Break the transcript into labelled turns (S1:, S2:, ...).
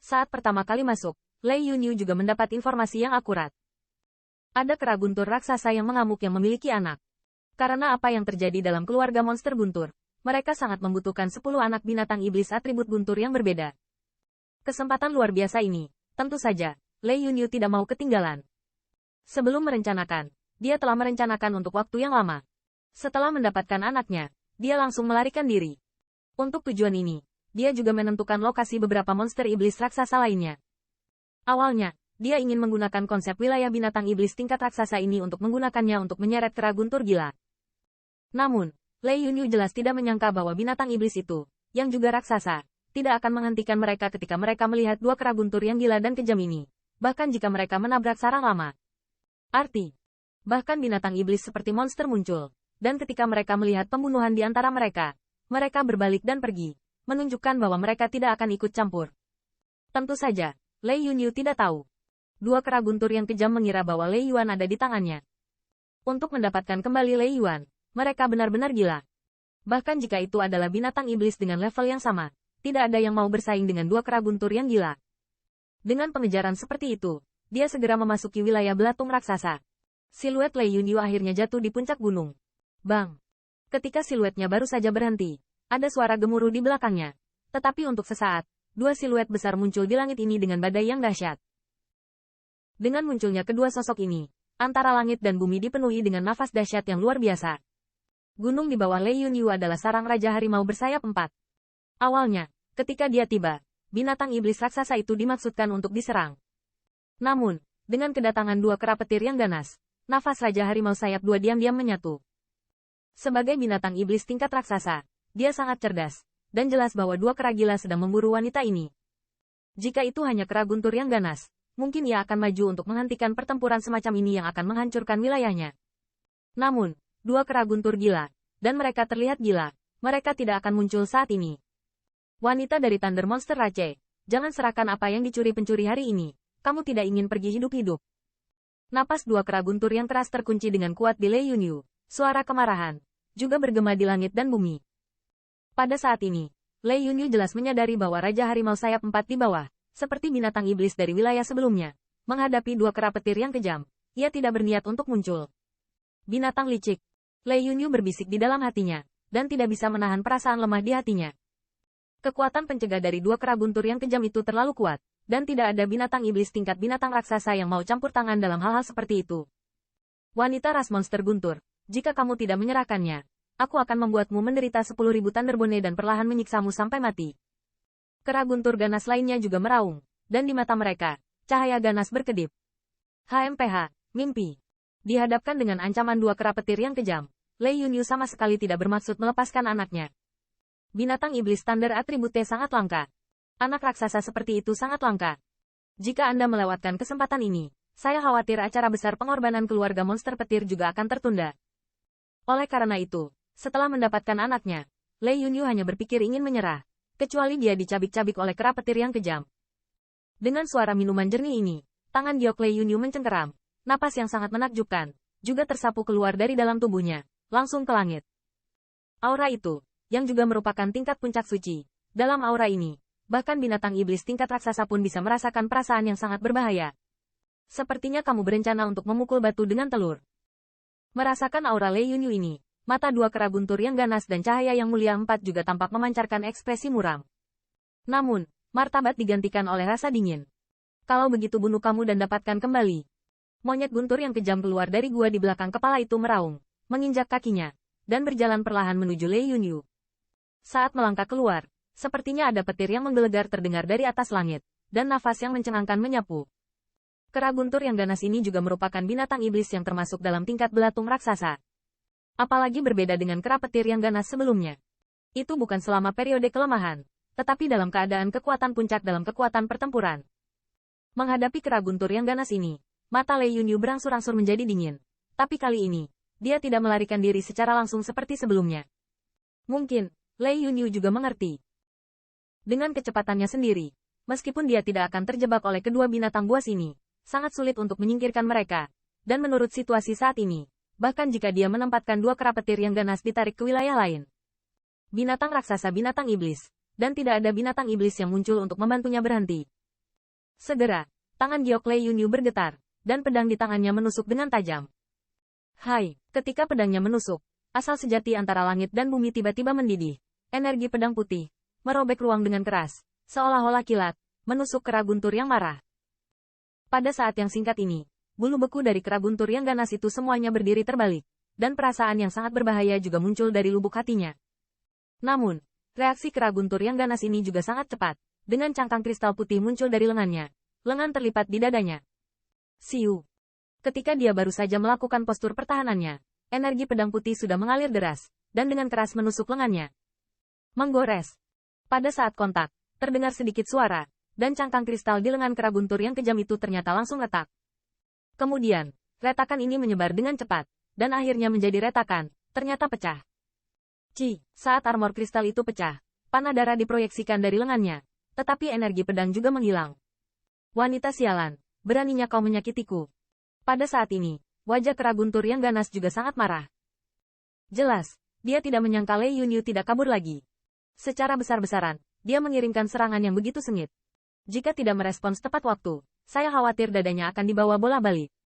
S1: Saat pertama kali masuk, Lei Yunyu juga mendapat informasi yang akurat. Ada kera guntur raksasa yang mengamuk yang memiliki anak. Karena apa yang terjadi dalam keluarga monster guntur, mereka sangat membutuhkan 10 anak binatang iblis atribut guntur yang berbeda. Kesempatan luar biasa ini, tentu saja, Lei Yunyu tidak mau ketinggalan. Sebelum merencanakan, dia telah merencanakan untuk waktu yang lama. Setelah mendapatkan anaknya, dia langsung melarikan diri. Untuk tujuan ini, dia juga menentukan lokasi beberapa monster iblis raksasa lainnya. Awalnya, dia ingin menggunakan konsep wilayah binatang iblis tingkat raksasa ini untuk menggunakannya untuk menyeret kera guntur gila. Namun, Lei Yunyu jelas tidak menyangka bahwa binatang iblis itu, yang juga raksasa, tidak akan menghentikan mereka ketika mereka melihat dua kera guntur yang gila dan kejam ini, bahkan jika mereka menabrak sarang lama. Bahkan binatang iblis seperti monster muncul, dan ketika mereka melihat pembunuhan di antara mereka, mereka berbalik dan pergi, menunjukkan bahwa mereka tidak akan ikut campur. Tentu saja, Lei Yunyu tidak tahu. Dua kera guntur yang kejam mengira bahwa Lei Yuan ada di tangannya. Untuk mendapatkan kembali Lei Yuan, mereka benar-benar gila. Bahkan jika itu adalah binatang iblis dengan level yang sama, tidak ada yang mau bersaing dengan dua kera guntur yang gila. Dengan pengejaran seperti itu, dia segera memasuki wilayah belatung raksasa. Siluet Lei Yunyu akhirnya jatuh di puncak gunung. Bang! Ketika siluetnya baru saja berhenti, ada suara gemuruh di belakangnya. Tetapi untuk sesaat, dua siluet besar muncul di langit ini dengan badai yang dahsyat. Dengan munculnya kedua sosok ini, antara langit dan bumi dipenuhi dengan nafas dahsyat yang luar biasa. Gunung di bawah Lei Yunyu adalah sarang Raja Harimau bersayap 4. Awalnya, ketika dia tiba, binatang iblis raksasa itu dimaksudkan untuk diserang. Namun, dengan kedatangan dua kera petir yang ganas, nafas Raja Harimau sayap 2 diam-diam menyatu. Sebagai binatang iblis tingkat raksasa, dia sangat cerdas, dan jelas bahwa dua kera gila sedang memburu wanita ini. Jika itu hanya kera guntur yang ganas, mungkin ia akan maju untuk menghentikan pertempuran semacam ini yang akan menghancurkan wilayahnya. Namun, dua kera guntur gila, dan mereka terlihat gila, mereka tidak akan muncul saat ini. Wanita dari Thunder Monster Rache, jangan serahkan apa yang dicuri pencuri hari ini, kamu tidak ingin pergi hidup-hidup. Napas dua kera guntur yang keras terkunci dengan kuat di Lei Yunyu, suara kemarahan, juga bergema di langit dan bumi. Pada saat ini, Lei Yunyu jelas menyadari bahwa Raja Harimau sayap 4 di bawah, seperti binatang iblis dari wilayah sebelumnya, menghadapi dua kera petir yang kejam, ia tidak berniat untuk muncul. Binatang licik. Lei Yunyu berbisik di dalam hatinya, dan tidak bisa menahan perasaan lemah di hatinya. Kekuatan pencegah dari dua kera guntur yang kejam itu terlalu kuat, dan tidak ada binatang iblis tingkat binatang raksasa yang mau campur tangan dalam hal-hal seperti itu. Wanita ras monster guntur, jika kamu tidak menyerahkannya, aku akan membuatmu menderita 10.000 Thunderbone dan perlahan menyiksamu sampai mati. Kera guntur ganas lainnya juga meraung, dan di mata mereka, cahaya ganas berkedip. HMPH, mimpi. Dihadapkan dengan ancaman dua kera petir yang kejam, Lei Yunyu sama sekali tidak bermaksud melepaskan anaknya. Binatang iblis standar atribut T sangat langka. Anak raksasa seperti itu sangat langka. Jika Anda melewatkan kesempatan ini, saya khawatir acara besar pengorbanan keluarga monster petir juga akan tertunda. Oleh karena itu, setelah mendapatkan anaknya, Lei Yunyu hanya berpikir ingin menyerah, kecuali dia dicabik-cabik oleh kera petir yang kejam. Dengan suara minuman jernih ini, tangan giok Lei Yunyu mencengkeram, napas yang sangat menakjubkan, juga tersapu keluar dari dalam tubuhnya, langsung ke langit. Aura itu, yang juga merupakan tingkat puncak suci, dalam aura ini, bahkan binatang iblis tingkat raksasa pun bisa merasakan perasaan yang sangat berbahaya. Sepertinya kamu berencana untuk memukul batu dengan telur. Merasakan aura Lei Yunyu ini, mata dua kera guntur yang ganas dan cahaya yang mulia 4 juga tampak memancarkan ekspresi muram. Namun, martabat digantikan oleh rasa dingin. Kalau begitu bunuh kamu dan dapatkan kembali. Monyet guntur yang kejam keluar dari gua di belakang kepala itu meraung, menginjak kakinya, dan berjalan perlahan menuju Lei Yunyu. Saat melangkah keluar, sepertinya ada petir yang menggelegar terdengar dari atas langit, dan nafas yang mencengangkan menyapu. Kera guntur yang ganas ini juga merupakan binatang iblis yang termasuk dalam tingkat belatung raksasa. Apalagi berbeda dengan kera petir yang ganas sebelumnya. Itu bukan selama periode kelemahan, tetapi dalam keadaan kekuatan puncak dalam kekuatan pertempuran. Menghadapi kera guntur yang ganas ini, mata Lei Yunyu berangsur-angsur menjadi dingin. Tapi kali ini, dia tidak melarikan diri secara langsung seperti sebelumnya. Mungkin, Lei Yunyu juga mengerti. Dengan kecepatannya sendiri, meskipun dia tidak akan terjebak oleh kedua binatang buas ini, sangat sulit untuk menyingkirkan mereka. Dan menurut situasi saat ini, bahkan jika dia menempatkan dua kera petir yang ganas ditarik ke wilayah lain. Binatang raksasa binatang iblis, dan tidak ada binatang iblis yang muncul untuk membantunya berhenti. Segera, tangan giok Lei Yunyu bergetar, dan pedang di tangannya menusuk dengan tajam. Hai, ketika pedangnya menusuk, asal sejati antara langit dan bumi tiba-tiba mendidih. Energi pedang putih merobek ruang dengan keras, seolah-olah kilat, menusuk kera guntur yang marah. Pada saat yang singkat ini, bulu beku dari kera guntur yang ganas itu semuanya berdiri terbalik, dan perasaan yang sangat berbahaya juga muncul dari lubuk hatinya. Namun, reaksi kera guntur yang ganas ini juga sangat cepat, dengan cangkang kristal putih muncul dari lengannya. Lengan terlipat di dadanya. Siu. Ketika dia baru saja melakukan postur pertahanannya, energi pedang putih sudah mengalir deras, dan dengan keras menusuk lengannya. Menggores. Pada saat kontak, terdengar sedikit suara, dan cangkang kristal di lengan kera guntur yang kejam itu ternyata langsung retak. Kemudian, retakan ini menyebar dengan cepat, dan akhirnya menjadi retakan, ternyata pecah. Saat armor kristal itu pecah, panah darah diproyeksikan dari lengannya, tetapi energi pedang juga menghilang. Wanita sialan, beraninya kau menyakitiku. Pada saat ini, wajah kera guntur yang ganas juga sangat marah. Jelas, dia tidak menyangka Lei Yunyu tidak kabur lagi. Secara besar-besaran, dia mengirimkan serangan yang begitu sengit. Jika tidak merespons tepat waktu, saya khawatir dadanya akan dibawa bola balik.